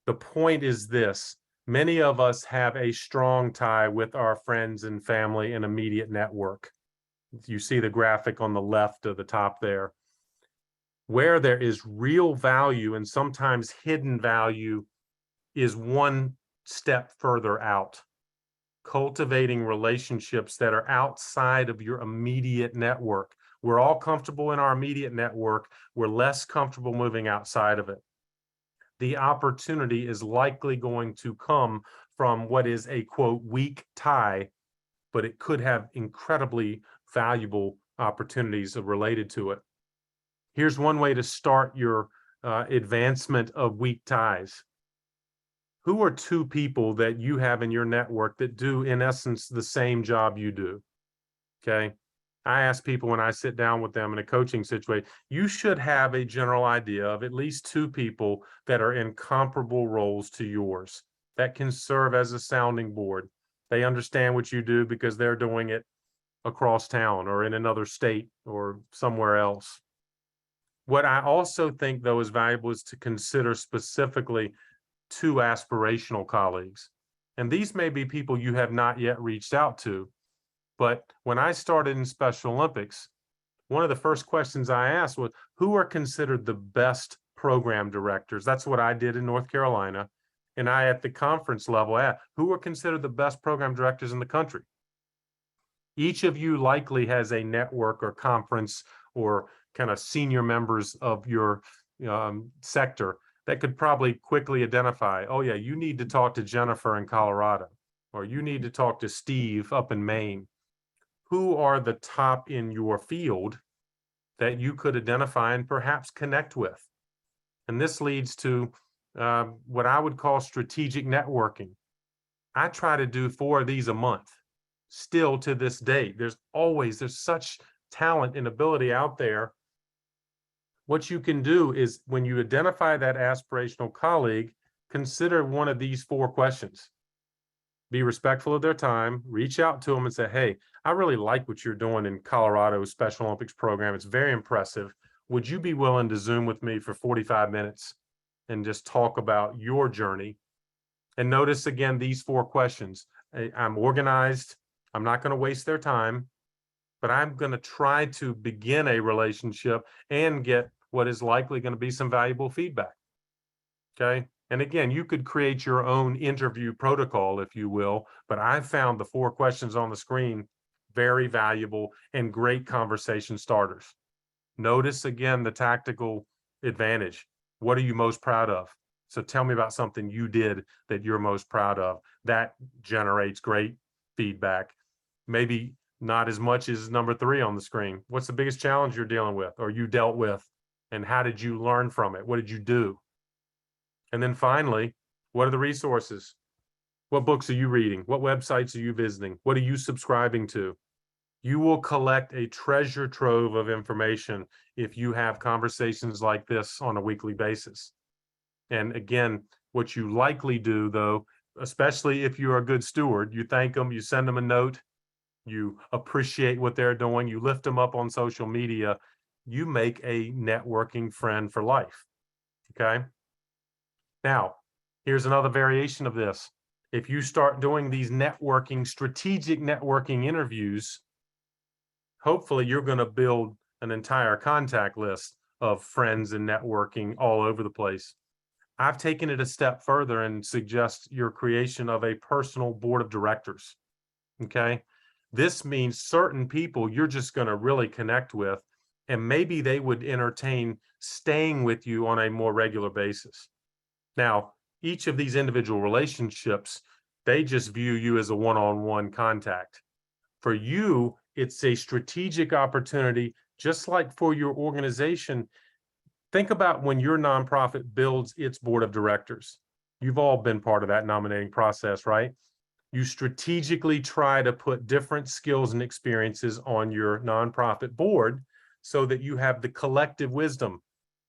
B: The point is this: many of us have a strong tie with our friends and family and immediate network. You see the graphic on the left of the top there. Where there is real value and sometimes hidden value is one step further out. Cultivating relationships that are outside of your immediate network. We're all comfortable in our immediate network. We're less comfortable moving outside of it. the opportunity is likely going to come from what is a quote weak tie, but it could have incredibly valuable opportunities related to it. Here's one way to start your advancement of weak ties. Who are two people that you have in your network that do, in essence, the same job you do? Okay. I ask people when I sit down with them in a coaching situation, you should have a general idea of at least two people that are in comparable roles to yours that can serve as a sounding board. They understand what you do because they're doing it across town or in another state or somewhere else. What I also think, though, is valuable is to consider specifically two aspirational colleagues. And these may be people you have not yet reached out to. But when I started in Special Olympics, one of the first questions I asked was, who are considered the best program directors? That's what I did in North Carolina. And I, at the conference level, asked, who are considered the best program directors in the country? Each of you likely has a network or conference or kind of senior members of your sector that could probably quickly identify, oh yeah, you need to talk to Jennifer in Colorado, or you need to talk to Steve up in Maine. Who are the top in your field that you could identify and perhaps connect with? And this leads to what I would call strategic networking. I try to do 4 of these a month. Still to this day, there's such talent and ability out there. What you can do is when you identify that aspirational colleague, consider one of these 4 questions. Be respectful of their time, reach out to them and say, hey, I really like what you're doing in Colorado Special Olympics program. It's very impressive. Would you be willing to Zoom with me for 45 minutes and just talk about your journey? And notice again, these 4 questions. I'm organized. I'm not going to waste their time, but I'm going to try to begin a relationship and get what is likely going to be some valuable feedback. Okay. And again, you could create your own interview protocol, if you will, but I found the 4 questions on the screen very valuable and great conversation starters. Notice again the tactical advantage. What are you most proud of? So tell me about something you did that you're most proud of. That generates great feedback. Maybe not as much as number 3 on the screen. What's the biggest challenge you're dealing with or you dealt with? And how did you learn from it? What did you do? And then finally, what are the resources? What books are you reading? What websites are you visiting? What are you subscribing to? You will collect a treasure trove of information if you have conversations like this on a weekly basis. And again, what you likely do, though, especially if you're a good steward, you thank them, you send them a note, you appreciate what they're doing, you lift them up on social media, you make a networking friend for life. Okay? Now, here's another variation of this. If you start doing these strategic networking interviews, hopefully you're going to build an entire contact list of friends and networking all over the place. I've taken it a step further and suggest your creation of a personal board of directors. Okay. This means certain people you're just going to really connect with, and maybe they would entertain staying with you on a more regular basis. Now, each of these individual relationships, they just view you as a one-on-one contact. For you, it's a strategic opportunity, just like for your organization. Think about when your nonprofit builds its board of directors. You've all been part of that nominating process, right? You strategically try to put different skills and experiences on your nonprofit board so that you have the collective wisdom.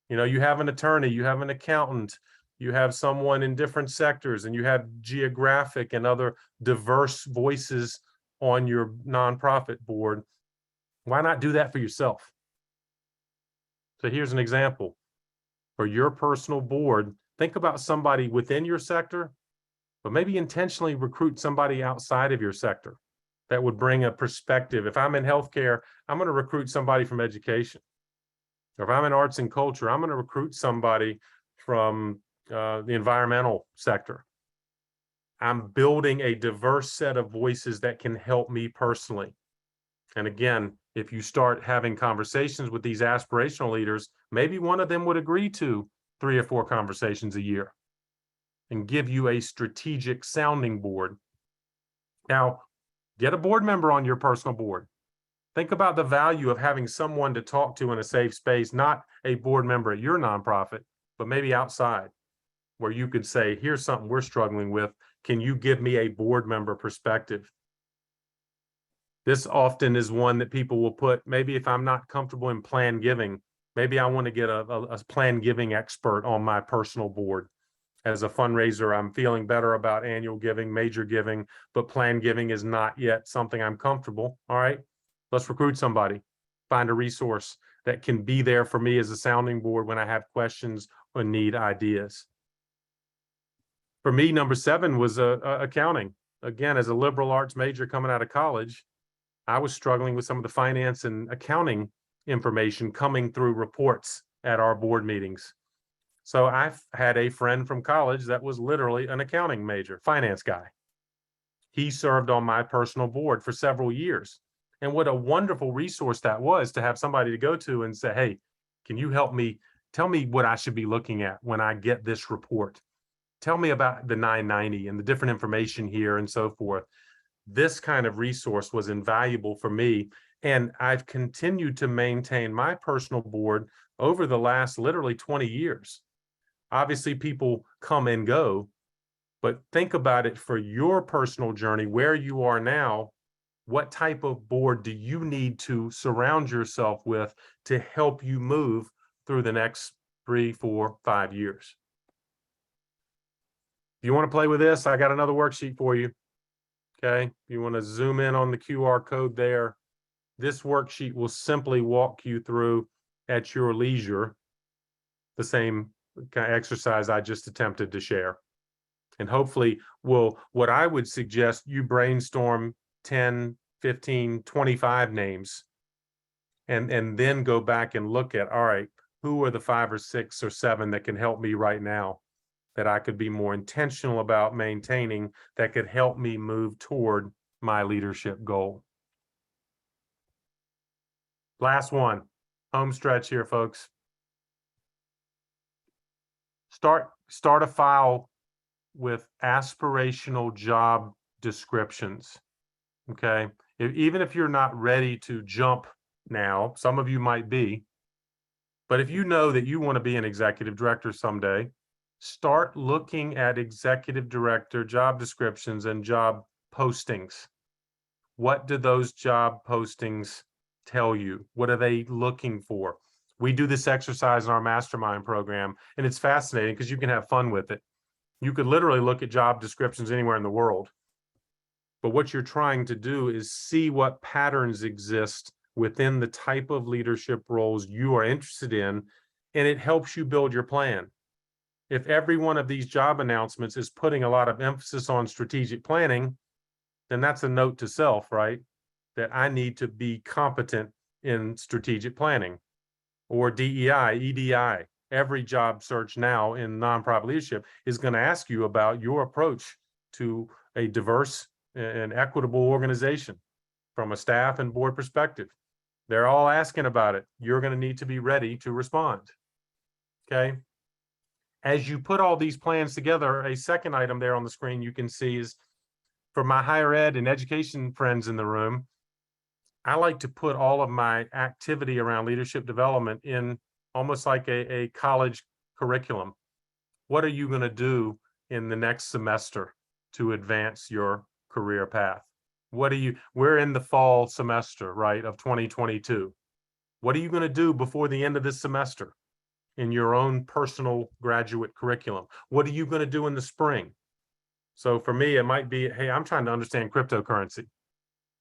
B: You know, you have an attorney, you have an accountant, you have someone in different sectors, and you have geographic and other diverse voices on your nonprofit board. Why not do that for yourself? So here's an example. For your personal board, think about somebody within your sector, but maybe intentionally recruit somebody outside of your sector that would bring a perspective. If I'm in healthcare, I'm going to recruit somebody from education. Or if I'm in arts and culture, I'm going to recruit somebody from the environmental sector. I'm building a diverse set of voices that can help me personally. And again, if you start having conversations with these aspirational leaders, maybe one of them would agree to 3 or 4 conversations a year and give you a strategic sounding board. Now, get a board member on your personal board. Think about the value of having someone to talk to in a safe space, not a board member at your nonprofit, but maybe outside, where you could say, here's something we're struggling with. Can you give me a board member perspective? This often is one that people will put, maybe if I'm not comfortable in plan giving, maybe I want to get a plan giving expert on my personal board. As a fundraiser, I'm feeling better about annual giving, major giving, but plan giving is not yet something I'm comfortable. All right, let's recruit somebody, find a resource that can be there for me as a sounding board when I have questions or need ideas. For me, number 7 was accounting. Again, as a liberal arts major coming out of college, I was struggling with some of the finance and accounting information coming through reports at our board meetings. So I've had a friend from college that was literally an accounting major, finance guy. He served on my personal board for several years. And what a wonderful resource that was to have somebody to go to and say, hey, can you help me? Tell me what I should be looking at when I get this report. Tell me about the 990 and the different information here and so forth. This kind of resource was invaluable for me. And I've continued to maintain my personal board over the last literally 20 years. Obviously, people come and go, but think about it for your personal journey, where you are now. What type of board do you need to surround yourself with to help you move through the next 3, 4, 5 years? If you want to play with this, I got another worksheet for you. Okay, if you want to zoom in on the QR code there, this worksheet will simply walk you through at your leisure the same kind of exercise I just attempted to share. And hopefully what I would suggest, you brainstorm 10, 15, 25 names and then go back and look at, all right, who are the 5 or 6 or 7 that can help me right now, that I could be more intentional about maintaining, that could help me move toward my leadership goal. Last one, home stretch here, folks. Start a file with aspirational job descriptions. Okay, even if you're not ready to jump now, some of you might be, but if you know that you want to be an executive director someday, start looking at executive director job descriptions and job postings. What do those job postings tell you? What are they looking for? We do this exercise in our Mastermind program, and it's fascinating because you can have fun with it. You could literally look at job descriptions anywhere in the world. But what you're trying to do is see what patterns exist within the type of leadership roles you are interested in, and it helps you build your plan. If every one of these job announcements is putting a lot of emphasis on strategic planning, then that's a note to self, right? That I need to be competent in strategic planning. Or DEI, EDI. Every job search now in nonprofit leadership is going to ask you about your approach to a diverse and equitable organization from a staff and board perspective. They're all asking about it. You're going to need to be ready to respond. Okay. As you put all these plans together, a second item there on the screen you can see is, for my higher ed and education friends in the room, I like to put all of my activity around leadership development in almost like a college curriculum. What are you going to do in the next semester to advance your career path? We're in the fall semester, right, of 2022. What are you going to do before the end of this semester in your own personal graduate curriculum? What are you going to do in the spring? So for me, it might be, hey, I'm trying to understand cryptocurrency.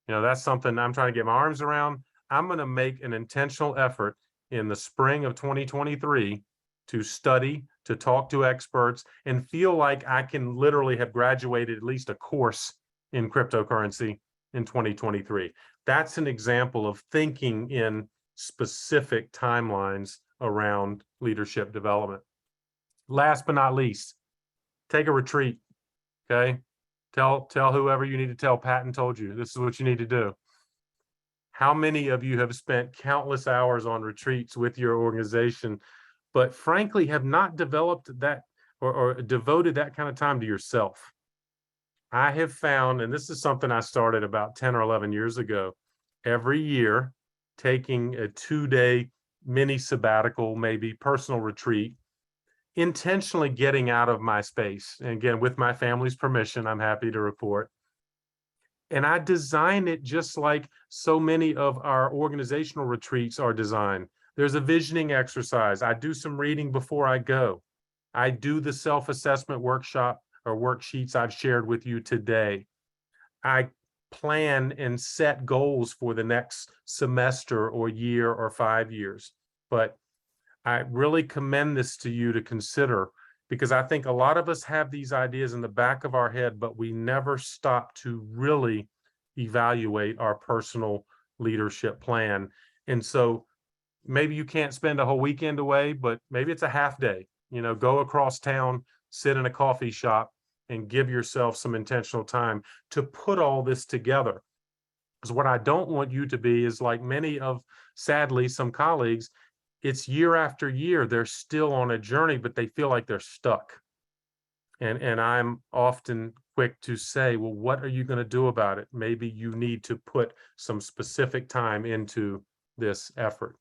B: You know, that's something I'm trying to get my arms around. I'm going to make an intentional effort in the spring of 2023 to study, to talk to experts, and feel like I can literally have graduated at least a course in cryptocurrency in 2023. That's an example of thinking in specific timelines around leadership development. Last but not least, take a retreat, okay? Tell whoever you need to tell. Patton told you this is what you need to do. How many of you have spent countless hours on retreats with your organization but frankly have not developed that or devoted that kind of time to yourself. I have found, and this is something I started about 10 or 11 years ago, every year taking a 2-day mini sabbatical, maybe personal retreat, intentionally getting out of my space. And again, with my family's permission, I'm happy to report. And I design it just like so many of our organizational retreats are designed. There's a visioning exercise. I do some reading before I go. I do the self-assessment workshop or worksheets I've shared with you today. I plan and set goals for the next semester or year or 5 years. But I really commend this to you to consider, because I think a lot of us have these ideas in the back of our head, but we never stop to really evaluate our personal leadership plan. And so maybe you can't spend a whole weekend away, but maybe it's a half day. Go across town, sit in a coffee shop, and give yourself some intentional time to put all this together. Because what I don't want you to be is like many of, sadly, some colleagues, it's year after year, they're still on a journey, but they feel like they're stuck. And I'm often quick to say, well, what are you going to do about it? Maybe you need to put some specific time into this effort.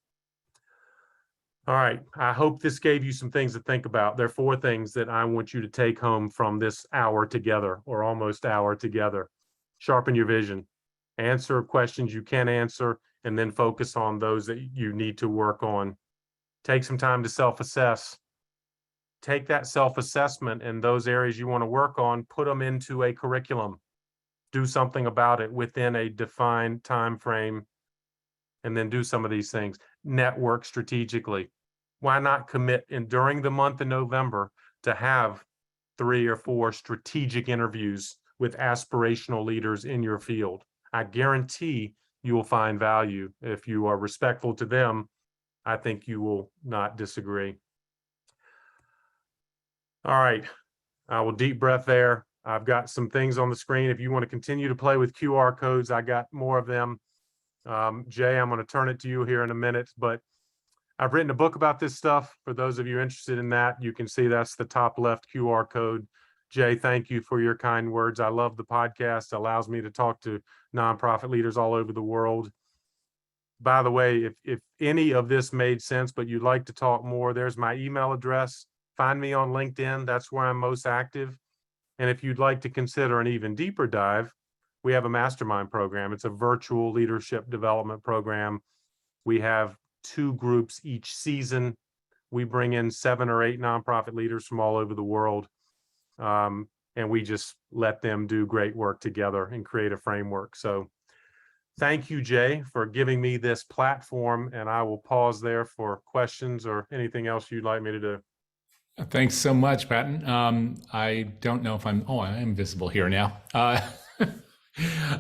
B: All right, I hope this gave you some things to think about. There are 4 things that I want you to take home from this hour together, or almost hour together. Sharpen your vision, answer questions you can answer, and then focus on those that you need to work on. Take some time to self-assess. Take that self-assessment and those areas you want to work on, put them into a curriculum. Do something about it within a defined time frame, and then do some of these things. Network strategically. Why not commit during the month of November to have 3 or 4 strategic interviews with aspirational leaders in your field? I guarantee you will find value. If you are respectful to them, I think you will not disagree. All right, I will deep breath there. I've got some things on the screen. If you want to continue to play with QR codes, I got more of them. Jay, I'm going to turn it to you here in a minute, but I've written a book about this stuff. For those of you interested in that, you can see that's the top left QR code. Jay, thank you for your kind words. I love the podcast. It allows me to talk to nonprofit leaders all over the world. By the way, if any of this made sense, but you'd like to talk more, there's my email address. Find me on LinkedIn. That's where I'm most active. And if you'd like to consider an even deeper dive, we have a Mastermind program. It's a virtual leadership development program. We have 2 groups each season. We bring in 7 or 8 nonprofit leaders from all over the world. And we just let them do great work together and create a framework. So thank you, Jay, for giving me this platform. And I will pause there for questions or anything else you'd like me to do.
A: Thanks so much, Patton. I don't know if I am visible here now.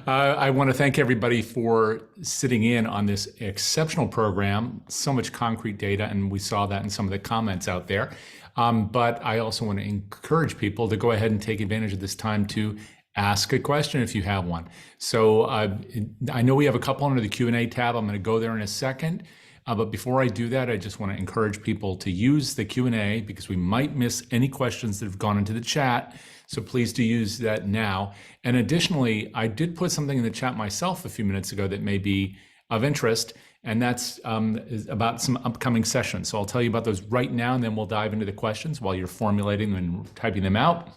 A: I want to thank everybody for sitting in on this exceptional program. So much concrete data, and we saw that in some of the comments out there. But I also want to encourage people to go ahead and take advantage of this time to ask a question if you have one. So I know we have a couple under the Q&A tab. I'm going to go there in a second. But before I do that, I just want to encourage people to use the Q&A, because we might miss any questions that have gone into the chat. So please do use that now. And additionally, I did put something in the chat myself a few minutes ago that may be of interest, and that's about some upcoming sessions. So I'll tell you about those right now, and then we'll dive into the questions while you're formulating and typing them out.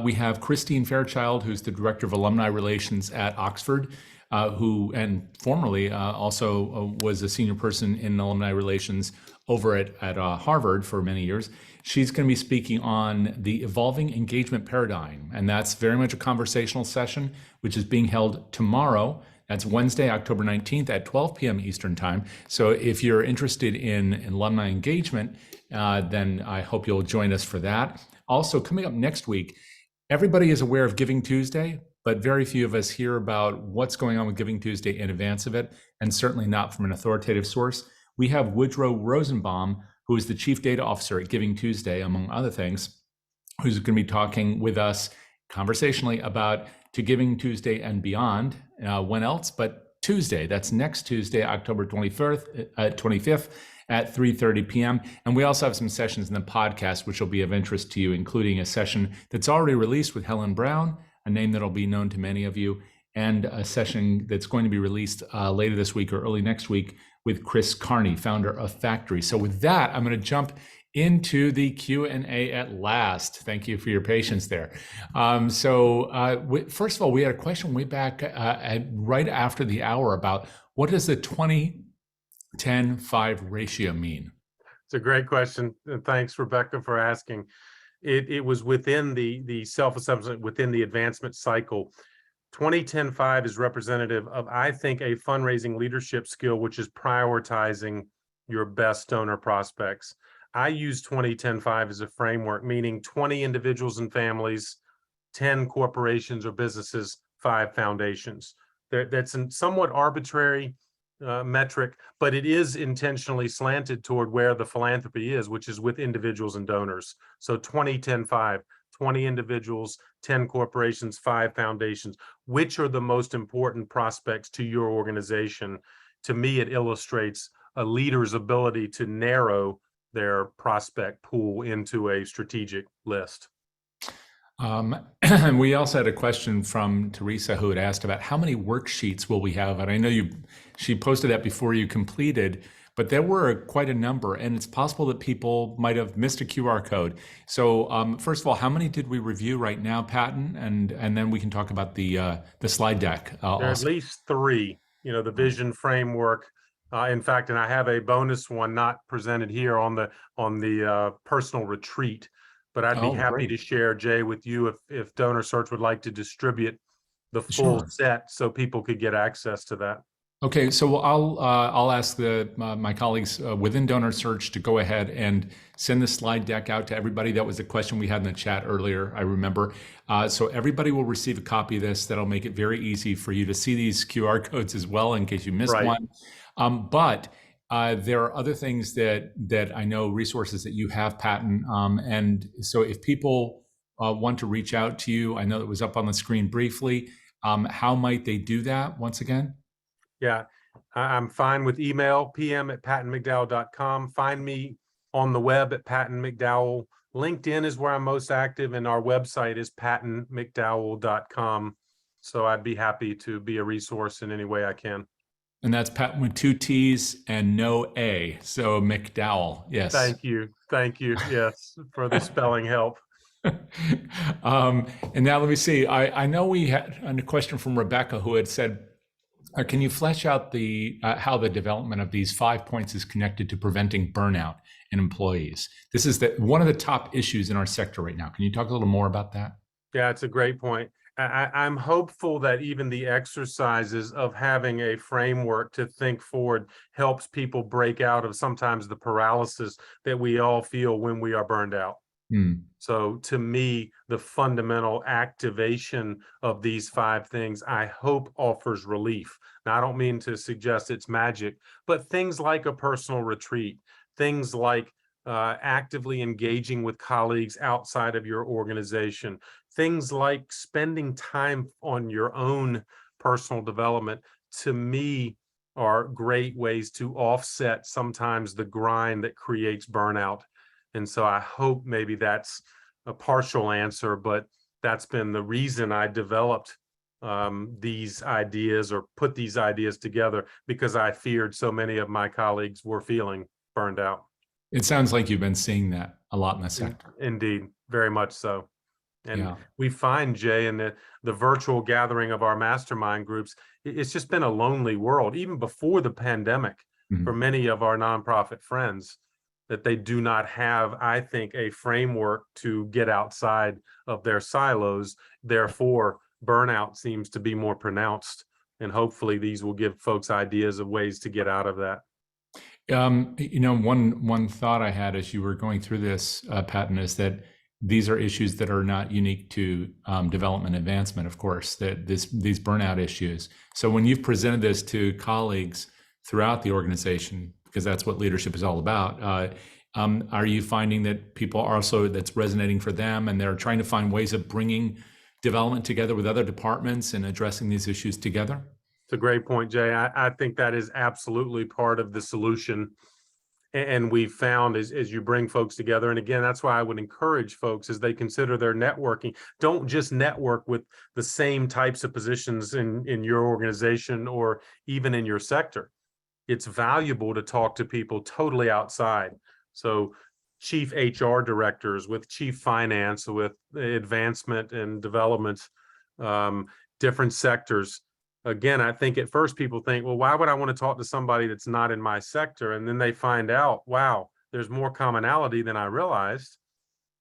A: We have Christine Fairchild, who's the Director of Alumni Relations at Oxford, who and formerly also was a senior person in alumni relations over at Harvard for many years. She's going to be speaking on the evolving engagement paradigm, and that's very much a conversational session, which is being held tomorrow. That's Wednesday, October 19th at 12 p.m. Eastern Time. So if you're interested in alumni engagement, then I hope you'll join us for that. Also, coming up next week, everybody is aware of Giving Tuesday, but very few of us hear about what's going on with Giving Tuesday in advance of it, and certainly not from an authoritative source. We have Woodrow Rosenbaum, who is the Chief Data Officer at Giving Tuesday, among other things, who's going to be talking with us conversationally about To Giving Tuesday and beyond. When else but Tuesday? That's next Tuesday, October 25th at 3:30 p.m. And we also have some sessions in the podcast, which will be of interest to you, including a session that's already released with Helen Brown, a name that'll be known to many of you, and a session that's going to be released later this week or early next week with Chris Carney, founder of Factory. So with that, I'm going to jump into the Q&A at last. Thank you for your patience there. First of all, we had a question way back right after the hour about what does the 20-10-5 ratio mean?
B: It's a great question. And thanks, Rebecca, for asking. It was within the self-assessment, within the advancement cycle. 20-10-5 is representative of, I think, a fundraising leadership skill, which is prioritizing your best donor prospects. I use 20-10-5 as a framework, meaning 20 individuals and families, 10 corporations or businesses, 5 foundations. That's a somewhat arbitrary metric, but it is intentionally slanted toward where the philanthropy is, which is with individuals and donors. So 20-10-5, 20 individuals, 10 corporations, 5 foundations. Which are the most important prospects to your organization? To me, it illustrates a leader's ability to narrow their prospect pool into a strategic list.
A: And we also had a question from Teresa who had asked about how many worksheets will we have? And I know she posted that before you completed, but there were quite a number, and it's possible that people might have missed a QR code. So first of all, how many did we review right now, Patton? And then we can talk about the slide deck.
B: There are at least 3, the vision framework. In fact, and I have a bonus one not presented here on the personal retreat, but I'd be happy to share, Jay, with you if DonorSearch would like to distribute the full set so people could get access to that.
A: Okay, so I'll ask my colleagues within DonorSearch to go ahead and send the slide deck out to everybody. That was a question we had in the chat earlier, I remember. So everybody will receive a copy of this. That'll make it very easy for you to see these QR codes as well in case you missed one. But there are other things that I know, resources that you have, Patton. And so if people want to reach out to you, I know it was up on the screen briefly. How might they do that once again?
B: Yeah, I'm fine with email, pm@pattonmcdowell.com. Find me on the web at Patton McDowell. LinkedIn is where I'm most active, and our website is pattonmcdowell.com. So I'd be happy to be a resource in any way I can.
A: And that's Patton with 2 T's and no A. So McDowell, yes.
B: Thank you. Yes, for the spelling help.
A: And now let me see. I know we had a question from Rebecca who had said, can you flesh out how the development of these 5 points is connected to preventing burnout in employees? This is one of the top issues in our sector right now. Can you talk a little more about that?
B: Yeah, it's a great point. I'm hopeful that even the exercises of having a framework to think forward helps people break out of sometimes the paralysis that we all feel when we are burned out. So to me, the fundamental activation of these 5 things, I hope, offers relief. Now, I don't mean to suggest it's magic, but things like a personal retreat, things like actively engaging with colleagues outside of your organization, things like spending time on your own personal development, to me, are great ways to offset sometimes the grind that creates burnout. And so I hope maybe that's a partial answer, but that's been the reason I developed these ideas or put these ideas together, because I feared so many of my colleagues were feeling burned out.
A: It sounds like you've been seeing that a lot in the sector.
B: Indeed, very much so. And we find, Jay, in the virtual gathering of our mastermind groups, it's just been a lonely world, even before the pandemic, for many of our nonprofit friends, that they do not have, I think, a framework to get outside of their silos. Therefore, burnout seems to be more pronounced. And hopefully these will give folks ideas of ways to get out of that.
A: One thought I had as you were going through this, Patton, is that these are issues that are not unique to development advancement, of course, that these burnout issues. So when you've presented this to colleagues throughout the organization, because that's what leadership is all about, are you finding that people are also, that's resonating for them, and they're trying to find ways of bringing development together with other departments and addressing these issues together?
B: It's a great point, Jay. I think that is absolutely part of the solution. And we've found as you bring folks together, and again, that's why I would encourage folks as they consider their networking, don't just network with the same types of positions in your organization or even in your sector. It's valuable to talk to people totally outside. So chief HR directors with chief finance, with advancement and development, different sectors. Again, I think at first people think, well, why would I want to talk to somebody that's not in my sector? And then they find out, wow, there's more commonality than I realized.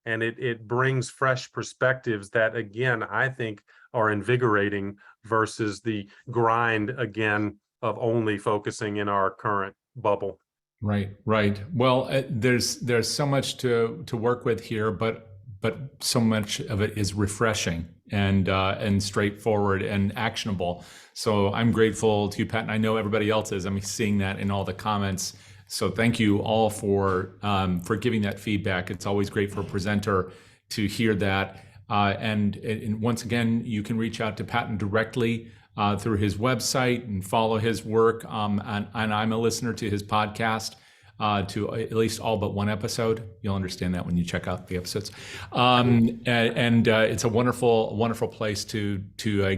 B: And it brings fresh perspectives that, again, I think are invigorating versus the grind, again, of only focusing in our current bubble.
A: Right, right. Well, there's so much to work with here, but so much of it is refreshing and straightforward and actionable. So I'm grateful to you, Pat, and I know everybody else is. I'm seeing that in all the comments. So thank you all for giving that feedback. It's always great for a presenter to hear that. And once again, you can reach out to Patton directly through his website and follow his work. And I'm a listener to his podcast, to at least all but one episode. You'll understand that when you check out the episodes. It's a wonderful place to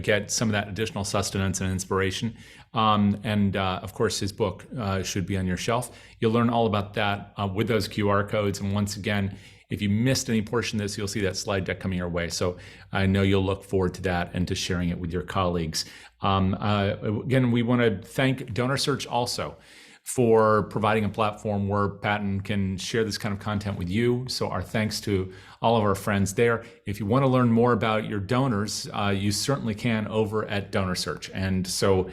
A: get some of that additional sustenance and inspiration. Of course, his book should be on your shelf. You'll learn all about that with those QR codes. And once again, if you missed any portion of this, you'll see that slide deck coming your way. So I know you'll look forward to that and to sharing it with your colleagues. Again, we want to thank DonorSearch also for providing a platform where Patton can share this kind of content with you. So our thanks to all of our friends there. If you want to learn more about your donors, you certainly can over at DonorSearch. And so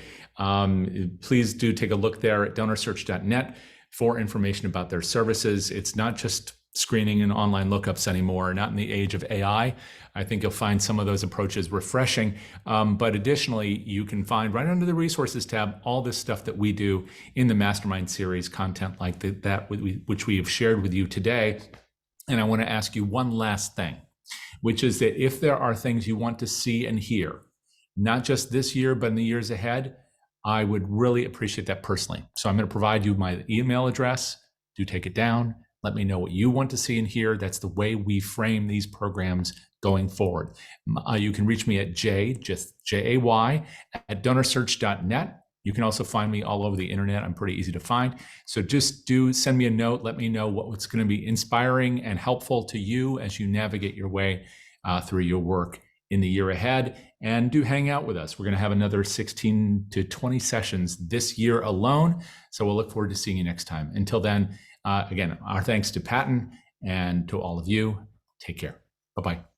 A: please do take a look there at DonorSearch.net for information about their services. It's not just screening and online lookups anymore, not in the age of AI. I think you'll find some of those approaches refreshing. But additionally, you can find right under the resources tab all this stuff that we do in the Mastermind series, content like that which we have shared with you today. And I want to ask you one last thing, which is that if there are things you want to see and hear, not just this year, but in the years ahead, I would really appreciate that personally. So I'm going to provide you my email address. Do take it down. Let me know what you want to see and hear. That's the way we frame these programs going forward. You can reach me at just Jay, at DonorSearch.net. You can also find me all over the internet. I'm pretty easy to find. So just do send me a note. Let me know what's going to be inspiring and helpful to you as you navigate your way through your work in the year ahead. And do hang out with us. We're going to have another 16 to 20 sessions this year alone. So we'll look forward to seeing you next time. Until then, again, our thanks to Patton and to all of you. Take care. Bye-bye.